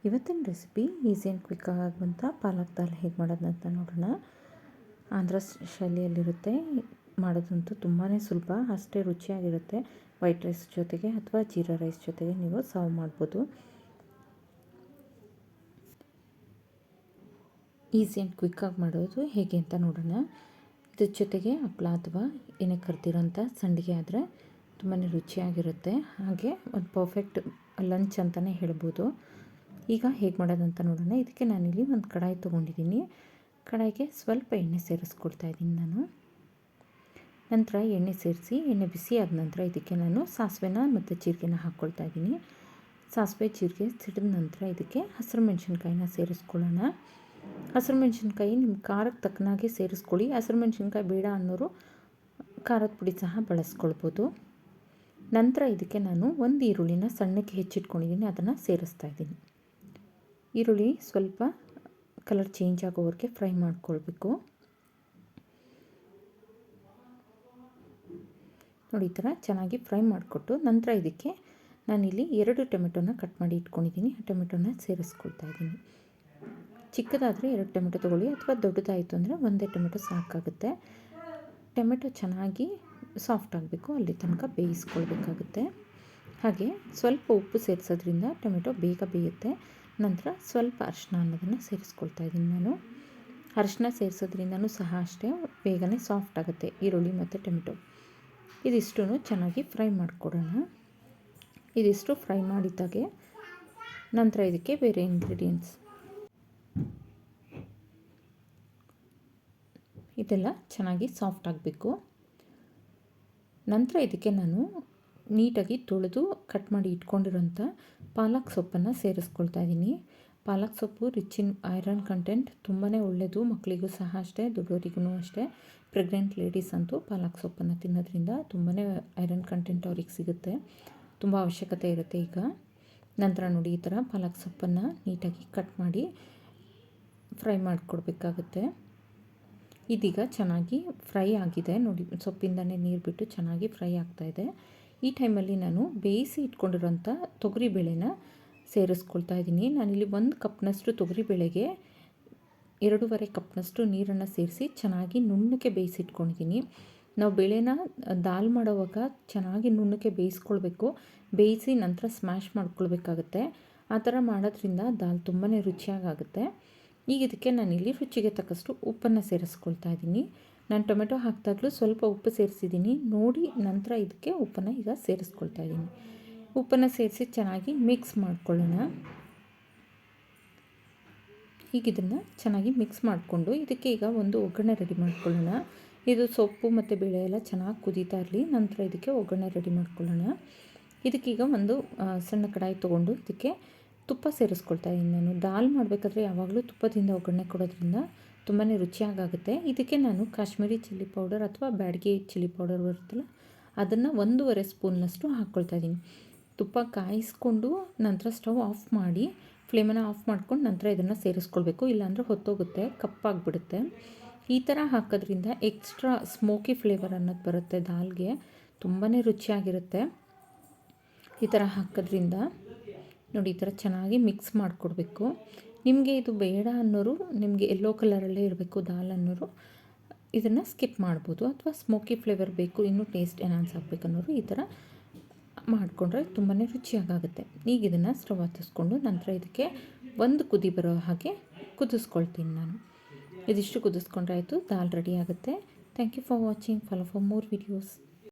ಇವತ್ತಿನ recipe easy and quick ಆಗುವಂಥ ಪಾಲಕ್ ದಾಲ್ ಹೇಗೆ ಮಾಡೋದಂತ ನೋಡೋಣ. ಆಂಧ್ರ ಶೈಲಿಯಲ್ಲಿರುತ್ತೆ. ಮಾಡೋದಂತೂ ತುಂಬಾ ಸುಲಭ, ಅಷ್ಟೇ ರುಚಿಯಾಗಿರುತ್ತೆ. ವೈಟ್ ರೈಸ್ ಜೊತೆಗೆ ಅಥವಾ ಜೀರಾ ರೈಸ್ ಜೊತೆಗೆ ನೀವು ಸರ್ವ್ ಮಾಡ್ಬೋದು. ಈಸಿ ಆ್ಯಂಡ್ ಕ್ವಿಕ್ಕಾಗಿ ಮಾಡೋದು ಹೇಗೆ ಅಂತ ನೋಡೋಣ. ಇದ್ರ ಜೊತೆಗೆ ಹಪ್ಪಳ ಅಥವಾ ಏನೇ ಕರ್ದಿರೋಂಥ ಸಂಡಿಗೆ ಆದರೆ ತುಂಬಾ ರುಚಿಯಾಗಿರುತ್ತೆ. ಹಾಗೆ ಒಂದು ಪರ್ಫೆಕ್ಟ್ ಲಂಚ್ ಅಂತಲೇ ಹೇಳ್ಬೋದು. ಈಗ ಹೇಗೆ ಮಾಡೋದಂತ ನೋಡೋಣ. ಇದಕ್ಕೆ ನಾನಿಲ್ಲಿ ಒಂದು ಕಡಾಯಿ ತೊಗೊಂಡಿದ್ದೀನಿ. ಕಡಾಯಿಗೆ ಸ್ವಲ್ಪ ಎಣ್ಣೆ ಸೇರಿಸ್ಕೊಳ್ತಾ ಇದ್ದೀನಿ ನಾನು. ನಂತರ ಎಣ್ಣೆ ಸೇರಿಸಿ ಎಣ್ಣೆ ಬಿಸಿ ಆದ ನಂತರ ಇದಕ್ಕೆ ನಾನು ಸಾಸಿವೆನ ಮತ್ತು ಜೀರಿಗೆನ ಹಾಕ್ಕೊಳ್ತಾ ಇದ್ದೀನಿ. ಸಾಸಿವೆ ಜೀರಿಗೆ ಸಿಡಿದ ನಂತರ ಇದಕ್ಕೆ ಹಸಿರು ಮೆಣಸಿನ್ಕಾಯಿನ ಸೇರಿಸ್ಕೊಳ್ಳೋಣ. ಹಸಿರು ಮೆಣಸಿನ್ಕಾಯಿ ನಿಮ್ಮ ಖಾರಕ್ಕೆ ತಕ್ಕನಾಗಿ ಸೇರಿಸ್ಕೊಳ್ಳಿ. ಹಸಿರು ಮೆಣಸಿನ್ಕಾಯಿ ಬೇಡ ಅನ್ನೋರು ಖಾರದ ಪುಡಿ ಸಹ ಬಳಸ್ಕೊಳ್ಬೋದು. ನಂತರ ಇದಕ್ಕೆ ನಾನು ಒಂದು ಈರುಳ್ಳಿನ ಸಣ್ಣಕ್ಕೆ ಹೆಚ್ಚಿಟ್ಕೊಂಡಿದ್ದೀನಿ, ಅದನ್ನು ಸೇರಿಸ್ತಾ ಇದ್ದೀನಿ. ಈರುಳ್ಳಿ ಸ್ವಲ್ಪ ಕಲರ್ ಚೇಂಜ್ ಆಗೋವರೆಗೆ ಫ್ರೈ ಮಾಡ್ಕೊಳ್ಬೇಕು. ನೋಡಿ, ಈ ಥರ ಚೆನ್ನಾಗಿ ಫ್ರೈ ಮಾಡಿಕೊಟ್ಟು ನಂತರ ಇದಕ್ಕೆ ನಾನಿಲ್ಲಿ 2 ಟೊಮೆಟೊನ ಕಟ್ ಮಾಡಿ ಇಟ್ಕೊಂಡಿದ್ದೀನಿ. ಆ ಟೊಮೆಟೊನ ಸೇರಿಸ್ಕೊಳ್ತಾ ಇದ್ದೀನಿ. ಚಿಕ್ಕದಾದರೆ 2 ಟೊಮೆಟೊ ತೊಗೊಳ್ಳಿ, ಅಥವಾ ದೊಡ್ಡದಾಯಿತು ಅಂದರೆ ಒಂದೇ ಟೊಮೆಟೊ ಸಾಕಾಗುತ್ತೆ. ಟೊಮೆಟೊ ಚೆನ್ನಾಗಿ ಸಾಫ್ಟ್ ಆಗಬೇಕು, ಅಲ್ಲಿ ತನಕ ಬೇಯಿಸ್ಕೊಳ್ಬೇಕಾಗುತ್ತೆ. ಹಾಗೆ ಸ್ವಲ್ಪ ಉಪ್ಪು ಸೇರಿಸೋದ್ರಿಂದ ಟೊಮೆಟೊ ಬೇಗ ಬೇಯುತ್ತೆ. ನಂತರ ಸ್ವಲ್ಪ ಅರಿಶಿನ ಅನ್ನೋದನ್ನು ಸೇರಿಸ್ಕೊಳ್ತಾ ಇದ್ದೀನಿ ನಾನು. ಅರಿಶಿನ ಸೇರಿಸೋದ್ರಿಂದನೂ ಸಹ ಅಷ್ಟೇ ಬೇಗನೆ ಸಾಫ್ಟ್ ಆಗುತ್ತೆ ಈರುಳ್ಳಿ ಮತ್ತು ಟೊಮೆಟೊ. ಇದಿಷ್ಟು ಚೆನ್ನಾಗಿ ಫ್ರೈ ಮಾಡಿಕೊಡೋಣ. ಇದಿಷ್ಟು ಫ್ರೈ ಮಾಡಿದ್ದಾಗೆ ನಂತರ ಇದಕ್ಕೆ ಬೇರೆ ಇಂಗ್ರೀಡಿಯೆಂಟ್ಸ್ ಇದೆಲ್ಲ ಚೆನ್ನಾಗಿ ಸಾಫ್ಟ್ ಆಗಬೇಕು. ನಂತರ ಇದಕ್ಕೆ ನಾನು ನೀಟಾಗಿ ತೊಳೆದು ಕಟ್ ಮಾಡಿ ಇಟ್ಕೊಂಡಿರೋಂಥ ಪಾಲಕ್ ಸೊಪ್ಪನ್ನು ಸೇರಿಸ್ಕೊಳ್ತಾ ಇದ್ದೀನಿ. ಪಾಲಕ್ ಸೊಪ್ಪು ರಿಚ್ ಇನ್ ಐರನ್ ಕಂಟೆಂಟ್, ತುಂಬಾ ಒಳ್ಳೆಯದು. ಮಕ್ಕಳಿಗೂ ಸಹ ಅಷ್ಟೇ, ದೊಡ್ಡವರಿಗೂ ಅಷ್ಟೇ. ಪ್ರೆಗ್ನೆಂಟ್ ಲೇಡೀಸ್ ಅಂತೂ ಪಾಲಕ್ ಸೊಪ್ಪನ್ನು ತಿನ್ನೋದ್ರಿಂದ ತುಂಬಾ ಐರನ್ ಕಂಟೆಂಟ್ ಅವ್ರಿಗೆ ಸಿಗುತ್ತೆ, ತುಂಬ ಅವಶ್ಯಕತೆ ಇರುತ್ತೆ ಈಗ. ನಂತರ ನೋಡಿ, ಈ ಥರ ಪಾಲಕ್ ಸೊಪ್ಪನ್ನು ನೀಟಾಗಿ ಕಟ್ ಮಾಡಿ ಫ್ರೈ ಮಾಡಿಕೊಡ್ಬೇಕಾಗುತ್ತೆ. ಇದೀಗ ಚೆನ್ನಾಗಿ ಫ್ರೈ ಆಗಿದೆ ನೋಡಿ, ಸೊಪ್ಪಿಂದನೇ ನೀರು ಬಿಟ್ಟು ಚೆನ್ನಾಗಿ ಫ್ರೈ ಆಗ್ತಾಯಿದೆ. ಈ ಟೈಮಲ್ಲಿ ನಾನು ಬೇಯಿಸಿ ಇಟ್ಕೊಂಡಿರೋಂಥ ತೊಗರಿಬೇಳೆನ ಸೇರಿಸ್ಕೊಳ್ತಾ ಇದ್ದೀನಿ. ನಾನಿಲ್ಲಿ 1 ಕಪ್ನಷ್ಟು ತೊಗರಿಬೇಳೆಗೆ 2.5 ಕಪ್ನಷ್ಟು ನೀರನ್ನು ಸೇರಿಸಿ ಚೆನ್ನಾಗಿ ನುಣ್ಣಕ್ಕೆ ಬೇಯಿಸಿಟ್ಕೊಂಡಿದ್ದೀನಿ. ನಾವು ಬೇಳೆನ ದಾಲ್ ಮಾಡೋವಾಗ ಚೆನ್ನಾಗಿ ನುಣ್ಣಕ್ಕೆ ಬೇಯಿಸ್ಕೊಳ್ಬೇಕು. ಬೇಯಿಸಿ ನಂತರ ಸ್ಮ್ಯಾಶ್ ಮಾಡ್ಕೊಳ್ಬೇಕಾಗುತ್ತೆ. ಆ ಥರ ಮಾಡೋದ್ರಿಂದ ದಾಲ್ ತುಂಬಾ ರುಚಿಯಾಗುತ್ತೆ. ಈಗ ಇದಕ್ಕೆ ನಾನಿಲ್ಲಿ ರುಚಿಗೆ ತಕ್ಕಷ್ಟು ಉಪ್ಪನ್ನು ಸೇರಿಸ್ಕೊಳ್ತಾ ಇದ್ದೀನಿ. ನಾನು ಟೊಮೆಟೊ ಹಾಕಿದಾಗಲೂ ಸ್ವಲ್ಪ ಉಪ್ಪು ಸೇರಿಸಿದ್ದೀನಿ ನೋಡಿ. ನಂತರ ಇದಕ್ಕೆ ಉಪ್ಪನ್ನು ಈಗ ಸೇರಿಸ್ಕೊಳ್ತಾ ಇದ್ದೀನಿ. ಉಪ್ಪನ್ನು ಸೇರಿಸಿ ಚೆನ್ನಾಗಿ ಮಿಕ್ಸ್ ಮಾಡ್ಕೊಳ್ಳೋಣ. ಈಗ ಇದನ್ನು ಚೆನ್ನಾಗಿ ಮಿಕ್ಸ್ ಮಾಡಿಕೊಂಡು ಇದಕ್ಕೆ ಈಗ ಒಂದು ಒಗ್ಗರಣೆ ರೆಡಿ ಮಾಡ್ಕೊಳ್ಳೋಣ. ಇದು ಸೊಪ್ಪು ಮತ್ತು ಬೇಳೆ ಎಲ್ಲ ಚೆನ್ನಾಗಿ ಕುದೀತಾ ಇರಲಿ. ನಂತರ ಇದಕ್ಕೆ ಒಗ್ಗರಣೆ ರೆಡಿ ಮಾಡ್ಕೊಳ್ಳೋಣ. ಇದಕ್ಕೀಗ ಒಂದು ಸಣ್ಣ ಕಡಾಯಿ ತೊಗೊಂಡು ಇದಕ್ಕೆ ತುಪ್ಪ ಸೇರಿಸ್ಕೊಳ್ತಾ ಇದ್ದೀನಿ ನಾನು. ದಾಲ್ ಮಾಡಬೇಕಾದ್ರೆ ಯಾವಾಗಲೂ ತುಪ್ಪದಿಂದ ಒಗ್ಗರಣೆ ಕೊಡೋದ್ರಿಂದ ತುಂಬಾ ರುಚಿಯಾಗುತ್ತೆ. ಇದಕ್ಕೆ ನಾನು ಕಾಶ್ಮೀರಿ ಚಿಲ್ಲಿ ಪೌಡರ್ ಅಥವಾ ಬ್ಯಾಡಗಿ ಚಿಲ್ಲಿ ಪೌಡರ್ ಬರುತ್ತಲ್ಲ, ಅದನ್ನು 1.5 ಸ್ಪೂನ್ನಷ್ಟು ಹಾಕ್ಕೊಳ್ತಾ ಇದ್ದೀನಿ. ತುಪ್ಪ ಕಾಯಿಸ್ಕೊಂಡು ನಂತರ ಸ್ಟವ್ ಆಫ್ ಮಾಡಿ ಫ್ಲೇಮನ್ನು ಆಫ್ ಮಾಡ್ಕೊಂಡು ನಂತರ ಇದನ್ನು ಸೇರಿಸ್ಕೊಳ್ಬೇಕು. ಇಲ್ಲಾಂದರೆ ಹೊತ್ತೋಗುತ್ತೆ, ಕಪ್ಪಾಗಿಬಿಡುತ್ತೆ. ಈ ಥರ ಹಾಕೋದ್ರಿಂದ ಎಕ್ಸ್ಟ್ರಾ ಸ್ಮೋಕಿ ಫ್ಲೇವರ್ ಅನ್ನೋದು ಬರುತ್ತೆ ದಾಲ್ಗೆ, ತುಂಬಾ ರುಚಿಯಾಗಿರುತ್ತೆ. ಈ ಥರ ಹಾಕೋದ್ರಿಂದ ನೋಡಿ, ಈ ಥರ ಚೆನ್ನಾಗಿ ಮಿಕ್ಸ್ ಮಾಡಿಕೊಡ್ಬೇಕು. ನಿಮಗೆ ಇದು ಬೇಡ ಅನ್ನೋರು, ನಿಮಗೆ ಯೆಲ್ಲೋ ಕಲರಲ್ಲೇ ಇರಬೇಕು ದಾಲ್ ಅನ್ನೋರು ಇದನ್ನು ಸ್ಕಿಪ್ ಮಾಡ್ಬೋದು. ಅಥವಾ ಸ್ಮೋಕಿ ಫ್ಲೇವರ್ ಬೇಕು, ಇನ್ನೂ ಟೇಸ್ಟ್ ಎನ್ಹಾನ್ಸ್ ಆಗಬೇಕನ್ನೋರು ಈ ಥರ ಮಾಡಿಕೊಂಡ್ರೆ ತುಂಬಾ ರುಚಿಯಾಗುತ್ತೆ. ಈಗ ಇದನ್ನು ಸ್ಟವ್ ಹತ್ತಿಸ್ಕೊಂಡು ನಂತರ ಇದಕ್ಕೆ ಒಂದು ಕುದಿ ಬರೋ ಹಾಗೆ ಕುದಿಸ್ಕೊಳ್ತೀನಿ ನಾನು. ಇದಿಷ್ಟು ಕುದಿಸ್ಕೊಂಡ್ರೆ ಆಯಿತು, ದಾಲ್ ರೆಡಿ ಆಗುತ್ತೆ. Thank you for watching. Follow for more videos.